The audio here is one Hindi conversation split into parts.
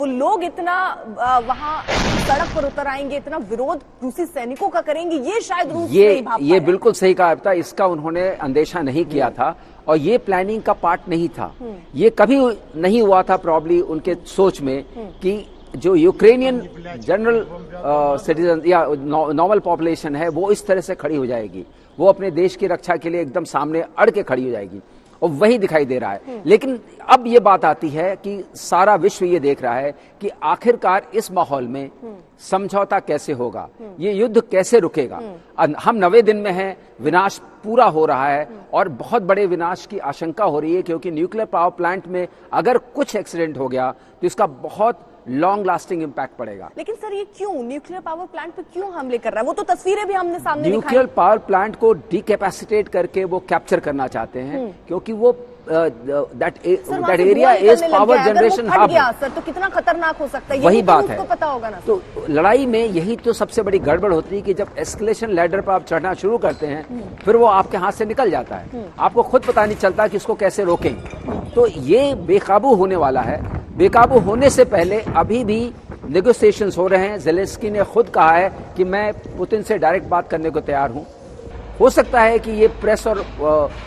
वो लोग इतना वहां सड़क पर उतर आएंगे, इतना विरोध रूसी सैनिकों का करेंगे, ये शायद रूस नहीं भाप ये बिल्कुल सही कहा था। इसका उन्होंने अंदेशा नहीं किया था और ये प्लानिंग का पार्ट नहीं था। ये कभी नहीं हुआ था प्रॉब्ली उनके सोच में कि जो यूक्रेनियन जनरल सिटीजन या नॉर्मल पॉपुलेशन है वो इस तरह से खड़ी हो जाएगी, वो अपने देश की रक्षा के लिए एकदम सामने अड़ के खड़ी हो जाएगी, और वही दिखाई दे रहा है। लेकिन अब ये बात आती है कि सारा विश्व ये देख रहा है कि आखिरकार इस माहौल में समझौता कैसे होगा, ये युद्ध कैसे रुकेगा। हम 90 दिन में हैं, विनाश पूरा हो रहा है और बहुत बड़े विनाश की आशंका हो रही है, क्योंकि न्यूक्लियर पावर प्लांट में अगर कुछ एक्सीडेंट हो गया तो इसका बहुत लॉन्ग लास्टिंग इंपैक्ट पड़ेगा। लेकिन सर ये क्यों न्यूक्लियर पावर प्लांट पे क्यों हमले कर रहा है? वो तो तस्वीरें भी हमने सामने दिखाई। न्यूक्लियर पावर प्लांट को डिकैपेसिटेट करके वो कैप्चर करना चाहते हैं, क्योंकि वो that area is power generation hub. Sir तो कितना खतरनाक हो सकता है, वही बात है। उसको पता होगा ना। तो लड़ाई में यही तो सबसे बड़ी गड़बड़ होती है कि जब एस्केलेशन लैडर पर आप चढ़ना शुरू करते हैं फिर वो आपके हाथ से निकल जाता है, आपको खुद पता नहीं चलता कि इसको कैसे रोकें। तो ये बेकाबू होने वाला है। बेकाबू होने से पहले अभी भी नेगोशिएशंस हो रहे हैं। ज़ेलेंस्की ने खुद कहा है कि मैं पुतिन से डायरेक्ट बात करने को तैयार हूं। हो सकता है कि ये प्रेस और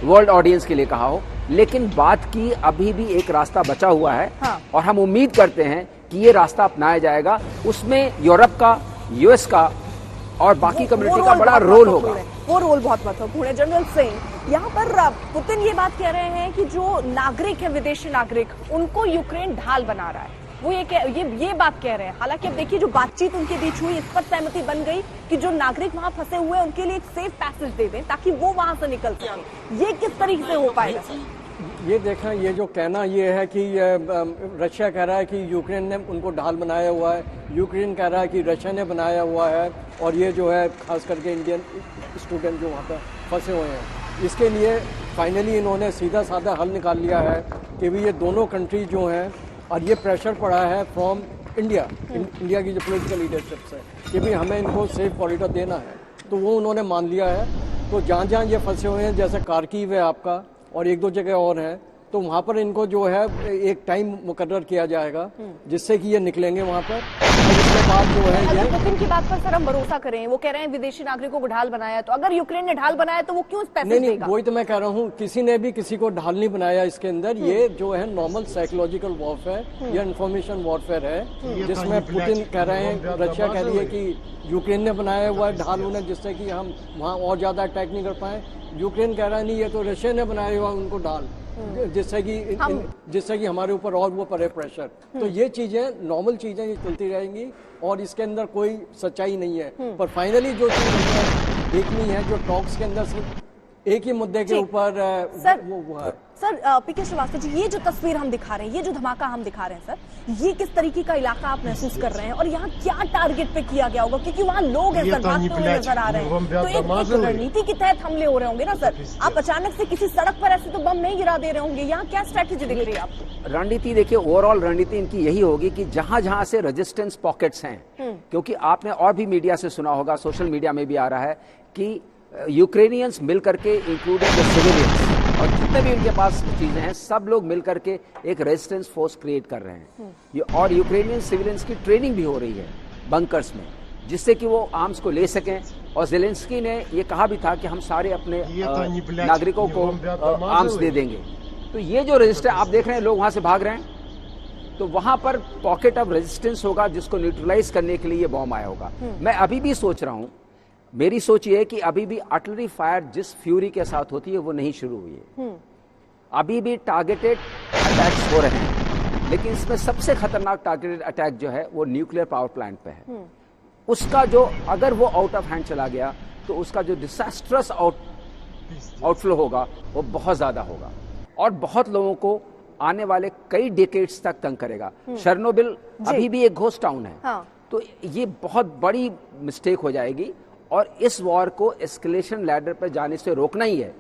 वर्ल्ड ऑडियंस के लिए कहा हो, लेकिन बात की अभी भी एक रास्ता बचा हुआ है। हाँ। और हम उम्मीद करते हैं कि ये रास्ता अपनाया जाएगा। उसमें यूरोप का, यूएस का और बाकी कम्युनिटी का बड़ा रोल होगा। वो रोल बहुत महत्वपूर्ण है। जनरल सिंह, यहाँ पर पुतिन ये बात कह रहे हैं कि जो नागरिक है, विदेशी नागरिक, उनको यूक्रेन ढाल बना रहा है। वो ये बात कह रहे हैं। हालांकि अब देखिए जो बातचीत उनके बीच हुई, इस पर सहमति बन गई कि जो नागरिक वहां फंसे हुए हैं उनके लिए एक सेफ पैसेज दे दें ताकि वो वहां से निकल सकें। ये किस तरीके से हो पाएगा? ये देखें, ये जो कहना ये है कि रशिया कह रहा है कि यूक्रेन ने उनको ढाल बनाया हुआ है, यूक्रेन कह रहा है कि रशिया ने बनाया हुआ है, और ये जो है खास करके इंडियन स्टूडेंट जो वहाँ पर फंसे हुए हैं, इसके लिए फाइनली इन्होंने सीधा साधा हल निकाल लिया है कि भी ये दोनों कंट्री जो हैं, और ये प्रेशर पड़ा है फ्रॉम इंडिया की जो पॉलिटिकल लीडरशिप है कि भी हमें इनको सेफ कॉरिडोर देना है, तो वो उन्होंने मान लिया है। तो जहाँ जहाँ ये फंसे हुए हैं, जैसे कारकीव है आपका और एक दो जगह और है, तो वहाँ पर इनको जो है एक टाइम मुकर्रर किया जाएगा जिससे कि ये निकलेंगे वहाँ पर। और इसके बाद जो है ये पुतिन की बात पर सर हम भरोसा करें, वो कह रहे हैं विदेशी नागरिकों को ढाल बनाया, तो अगर यूक्रेन ने ढाल बनाया तो वो क्यों पैसे नहीं, वही तो मैं कह रहा हूँ, किसी ने भी किसी को ढाल नहीं बनाया इसके अंदर। ये जो है नॉर्मल साइकोलॉजिकल वॉरफेयर या इंफॉर्मेशन वॉरफेयर है, जिसमें पुतिन कह रहे हैं, रशिया कह रही है कि यूक्रेन ने बनाया हुआ है ढाल उन्हें, जिससे कि हम वहाँ और ज्यादा अटैक नहीं कर पाए। यूक्रेन कह रहा है नहीं, ये तो रशिया ने बनाया हुआ उनको ढाल, जिससे कि हमारे ऊपर और वो पड़े प्रेशर। तो ये चीजें नॉर्मल चीजें ये चलती रहेंगी और इसके अंदर कोई सच्चाई नहीं है। पर फाइनली जो चीज देखनी है, जो टॉक्स के अंदर सिर्फ एक ही मुद्दे के ऊपर वो है। सर पीके श्रीवास्तव जी, ये जो तस्वीर हम दिखा रहे हैं, ये जो धमाका हम दिखा रहे हैं सर, ये किस तरीके का इलाका आप महसूस कर रहे हैं और यहाँ क्या टारगेट पे किया गया होगा? क्योंकि वहाँ लोग हैं सर, भागते हुए नजर आ रहे हैं, तो एक रणनीति के तहत हमले हो रहे होंगे ना सर? आप अचानक से किसी सड़क पर ऐसे तो बम नहीं गिरा दे रहे होंगे। यहाँ क्या स्ट्रैटेजी दिख रही है आपको? रणनीति देखिए, ओवरऑल रणनीति इनकी यही होगी कि जहां जहां से रेजिस्टेंस पॉकेट्स हैं, क्योंकि आपने और भी मीडिया से सुना होगा, सोशल मीडिया में भी आ रहा है कि यूक्रेनियंस मिल करके, इंक्लूडिंग द सिविलियंस और जितने भी उनके पास चीजें हैं, सब लोग मिल करके एक रेजिस्टेंस फोर्स क्रिएट कर रहे हैं। और यूक्रेनियन सिविलियंस की ट्रेनिंग भी हो रही है बंकर्स में, जिससे कि वो आर्म्स को ले सकें। और ज़ेलेंस्की ने ये कहा भी था कि हम सारे अपने नागरिकों को आर्म्स दे देंगे। तो ये जो रेजिस्टेंस आप देख रहे हैं, लोग वहां से भाग रहे हैं, तो वहां पर पॉकेट ऑफ रेजिस्टेंस होगा जिसको न्यूट्रलाइज करने के लिए ये बॉम्ब आया होगा। मैं अभी भी सोच रहा हूं, मेरी सोच ये है कि अभी भी आर्टिलरी फायर जिस फ्यूरी के साथ होती है वो नहीं शुरू हुई है। अभी भी टारगेटेड अटैक्स हो रहे हैं, लेकिन इसमें सबसे खतरनाक टारगेटेड अटैक जो है वो न्यूक्लियर पावर प्लांट पे है। उसका जो, अगर वो आउट ऑफ हैंड चला गया तो उसका जो डिजास्ट्रस आउटफ्लो होगा वो बहुत ज्यादा होगा और बहुत लोगों को आने वाले कई डेकेड्स तक तंग करेगा। शर्नोबिल अभी भी एक घोस्ट टाउन है। हाँ। तो ये बहुत बड़ी मिस्टेक हो जाएगी और इस वॉर को एस्केलेशन लैडर पर जाने से रोकना ही है।